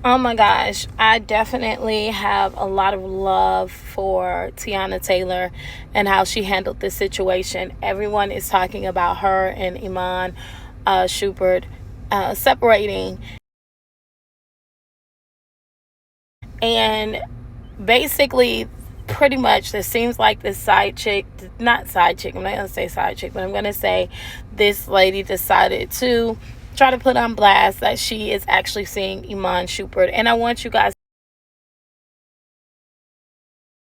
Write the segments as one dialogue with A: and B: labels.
A: Oh my gosh, I definitely have a lot of love for Teyana Taylor and how she handled this situation. Everyone is talking about her and Iman Shumpert separating, and basically, pretty much, this seems like this side chick, not side chick, I'm not gonna say side chick, but I'm gonna say this lady decided to try to put on blast that she is actually seeing Iman Shumpert. And I want you guys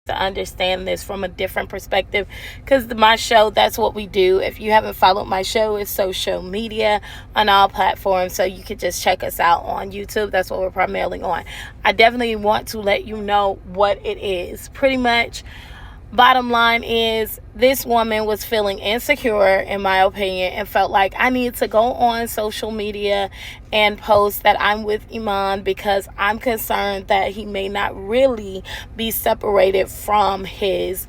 A: to understand this from a different perspective, because my show, that's what we do. If you haven't followed my show, it's social media on all platforms, so you can just check us out on YouTube. That's what we're primarily on. I definitely want to let you know what it is. Pretty much, bottom line is, this woman was feeling insecure, in my opinion, and felt like, I need to go on social media and post that I'm with Iman because I'm concerned that he may not really be separated from his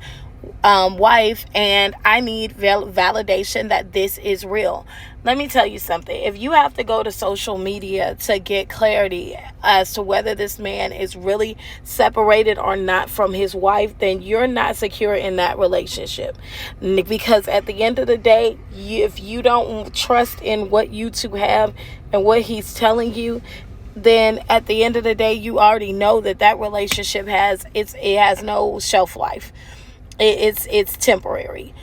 A: wife, and I need validation that this is real. Let me tell you something. If you have to go to social media to get clarity as to whether this man is really separated or not from his wife, then you're not secure in that relationship. Because at the end of the day, if you don't trust in what you two have and what he's telling you, then at the end of the day, you already know that that relationship it has no shelf life. It's temporary.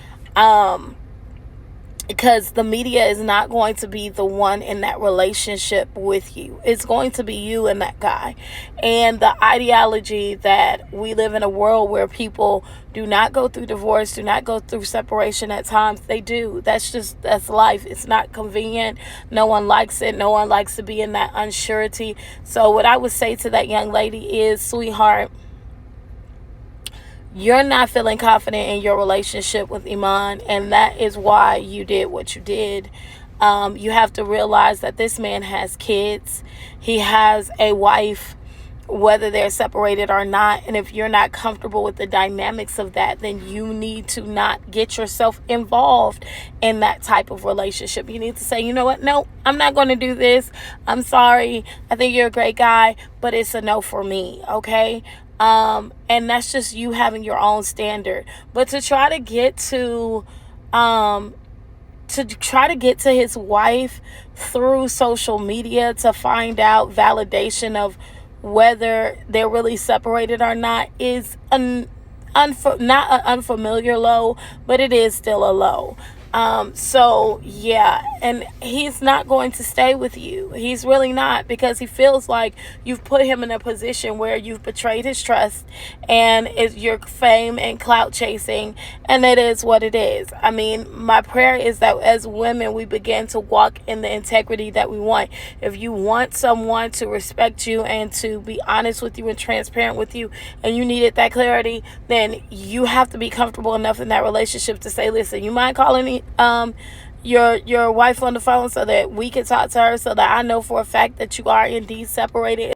A: Because the media is not going to be the one in that relationship with you. It's going to be you and that guy. And the ideology that we live in a world where people do not go through divorce, do not go through separation at times. They do. That's life. It's not convenient. No one likes it. No one likes to be in that unsurety. So what I would say to that young lady is, sweetheart, you're not feeling confident in your relationship with Iman, and that is why you did what you did. You have to realize that this man has kids. He has a wife, whether they're separated or not. And if you're not comfortable with the dynamics of that, then you need to not get yourself involved in that type of relationship. You need to say, you know what? No, I'm not going to do this. I'm sorry. I think you're a great guy, but it's a no for me. Okay. And that's just you having your own standard. But to try to get to his wife through social media to find out validation of whether they're really separated or not is not an unfamiliar low, but it is still a low. So yeah, and he's not going to stay with you. He's really not, because he feels like you've put him in a position where you've betrayed his trust, and you're fame and clout chasing, and it is what it is. I mean, my prayer is that as women, we begin to walk in the integrity that we want. If you want someone to respect you and to be honest with you and transparent with you, and you needed that clarity, then you have to be comfortable enough in that relationship to say, listen, you mind calling me your wife on the phone so that we can talk to her, so that I know for a fact that you are indeed separated.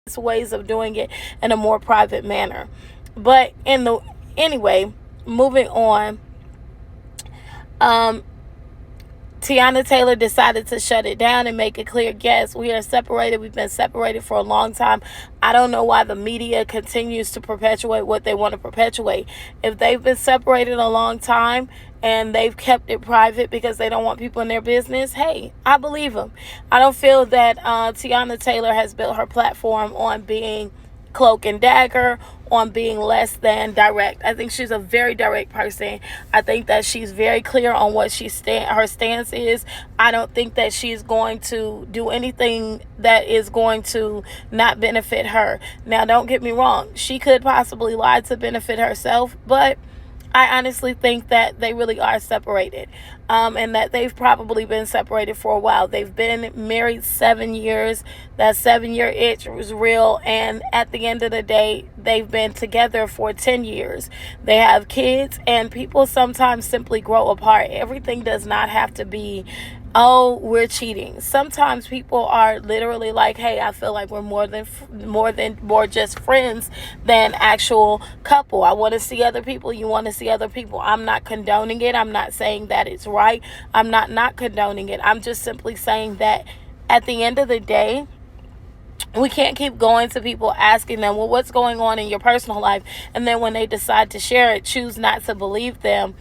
A: It's ways of doing it in a more private manner. But anyway, moving on, Teyana Taylor decided to shut it down and make it clear, yes, we are separated. We've been separated for a long time. I don't know why the media continues to perpetuate what they want to perpetuate. If they've been separated a long time and they've kept it private because they don't want people in their business, hey, I believe them. I don't feel that Teyana Taylor has built her platform on being cloak and dagger, on being less than direct. I think she's a very direct person. I think that she's very clear on what her stance is. I don't think that she's going to do anything that is going to not benefit her. Now, don't get me wrong. She could possibly lie to benefit herself, but I honestly think that they really are separated, and that they've probably been separated for a while. They've been married 7 years. That 7-year itch was real, and at the end of the day, they've been together for 10 years. They have kids, and people sometimes simply grow apart. Everything does not have to be, oh, we're cheating. Sometimes people are literally like, hey, I feel like we're more just friends than actual couple. I want to see other people. You want to see other people. I'm not condoning it. I'm not saying that it's right. I'm not condoning it. I'm just simply saying that at the end of the day, we can't keep going to people asking them, well, what's going on in your personal life? And then when they decide to share it, choose not to believe them.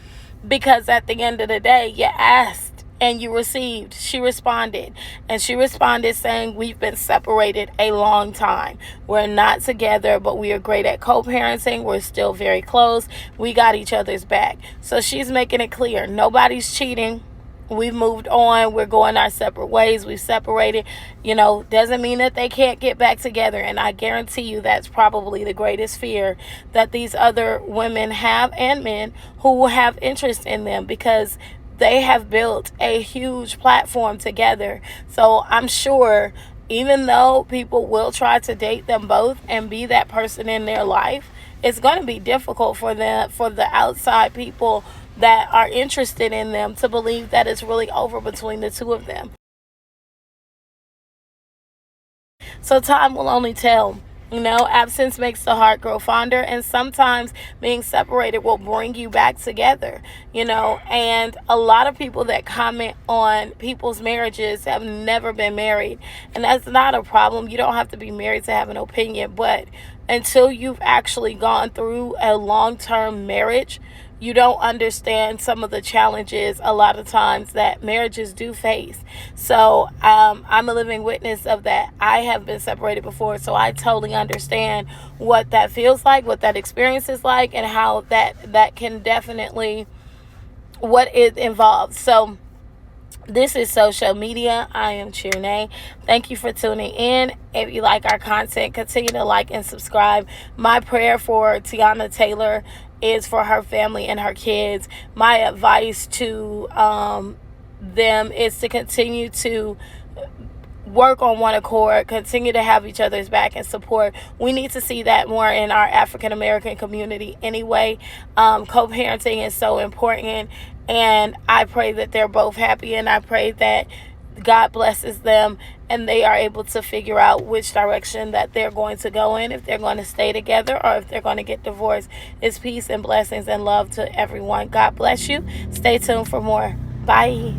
A: Because at the end of the day, you asked and you received. She responded. And she responded saying, we've been separated a long time. We're not together, but we are great at co-parenting. We're still very close. We got each other's back. So she's making it clear. Nobody's cheating. We've moved on. We're going our separate ways. We've separated. Doesn't mean that they can't get back together. And I guarantee you that's probably the greatest fear that these other women have, and men who will have interest in them, because they have built a huge platform together. So I'm sure, even though people will try to date them both and be that person in their life, it's going to be difficult for the outside people that are interested in them to believe that it's really over between the two of them. So time will only tell. Absence makes the heart grow fonder, and sometimes being separated will bring you back together. And a lot of people that comment on people's marriages have never been married, and that's not a problem. You don't have to be married to have an opinion, but until you've actually gone through a long-term marriage, you don't understand some of the challenges a lot of times that marriages do face. So I'm a living witness of that. I have been separated before, so I totally understand what that feels like, what that experience is like, and how that can definitely, what it involves. So this is social media. I am Chirnay. Thank you for tuning in. If you like our content, continue to like and subscribe. My prayer for Teyana Taylor is for her family and her kids. My advice to them is to continue to work on one accord, continue to have each other's back and support. We need to see that more in our African American community anyway. Co-parenting is so important, and I pray that they're both happy, and I pray that God blesses them and they are able to figure out which direction that they're going to go in, if they're going to stay together or if they're going to get divorced. It's peace and blessings and love to everyone. God bless you. Stay tuned for more. Bye.